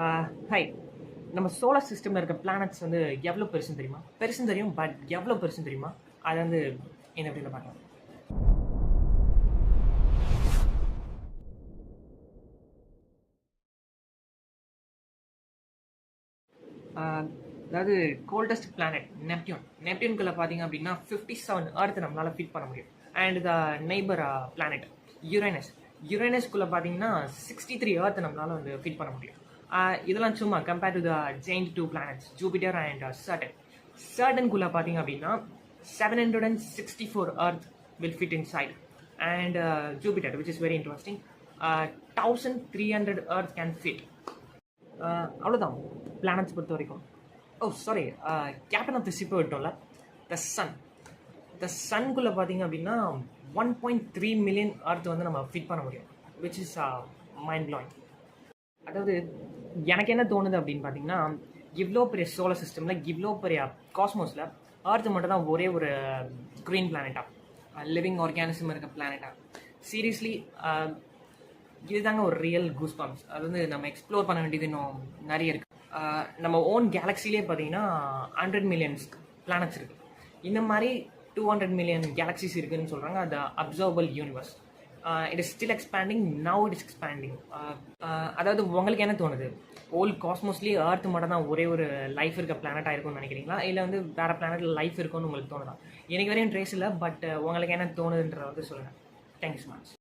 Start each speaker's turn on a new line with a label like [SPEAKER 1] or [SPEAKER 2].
[SPEAKER 1] High நம்ம solar சிஸ்டமில் இருக்க பிளானட்ஸ் வந்து எவ்வளோ பெருசுன்னு தெரியுமா? பெருசுன்னு தெரியும், பட் எவ்வளோ பெருசுன்னு தெரியுமா? அதை வந்து இந்த வீடியோவில் பார்க்கலாம். அதாவது கோல்டஸ்ட் பிளானட் நெப்டியூன்குள்ளே பார்த்தீங்க அப்படின்னா 57 எர்த் நம்மளால் ஃபிட் பண்ண முடியும். அண்ட் த நெய்பர் பிளானட் யுரேனஸ்குள்ளே பார்த்தீங்கன்னா 63 எர்த் நம்மளால் வந்து ஃபிட் பண்ண முடியும். இதெல்லாம் சும்மா compare to the giant 2 planets Jupiter and சர்டன்குள்ளே பார்த்தீங்க அப்படின்னா 764 earth will fit inside. And Jupiter, which is very interesting, 1300 earth can fit. அவ்வளோதான் பிளானட்ஸ் பொறுத்த வரைக்கும். Sorry, captain of the ship விட்டோம்ல, த சன்குள்ளே பார்த்தீங்க அப்படின்னா 1.3 மில்லியன் எர்த் வந்து நம்ம ஃபிட் பண்ண முடியும், விச் இஸ் மைண்ட் ப்ளோயிங். அதாவது எனக்கு என்ன தோணுது அப்படின்னு பார்த்தீங்கன்னா, இவ்வளோ பெரிய சோலார் சிஸ்டமில், இவ்வளோ பெரிய காஸ்மோஸில் எர்த் மட்டும் தான் ஒரே ஒரு க்ரீன் பிளானட்டா, லிவிங் ஆர்கானிசம் இருக்க பிளானட்டா. சீரியஸ்லி இதுதாங்க ஒரு ரியல் கூஸ் பம்ப்ஸ். அது வந்து நம்ம எக்ஸ்ப்ளோர் பண்ண வேண்டியது இன்னும் நிறைய இருக்குது. நம்ம ஓன் கேலக்ஸிலே பார்த்தீங்கன்னா 100 மில்லியன்ஸ் பிளானட்ஸ் இருக்குது. இந்த மாதிரி 200 மில்லியன் கேலக்ஸிஸ் இருக்குதுன்னு சொல்கிறாங்க. அது observable universe. It is still expanding, now it is expanding. அதாவது உங்களுக்கு என்ன தோணுது? ஓல் காஸ்மோஸ்லி எர்த் மட்டும் தான் ஒரே ஒரு லைஃப் இருக்க பிளானட்டாக இருக்கும்னு நினைக்கிறீங்களா, இல்லை வந்து வேறு பிளானட்டில் லைஃப் இருக்கும்னு உங்களுக்கு தோணுதா? எனக்கு வரையும் ட்ரேஸ் இல்லை, பட் உங்களுக்கு என்ன தோணுதுன்றத வந்து சொல்லுங்கள். Thank you so much.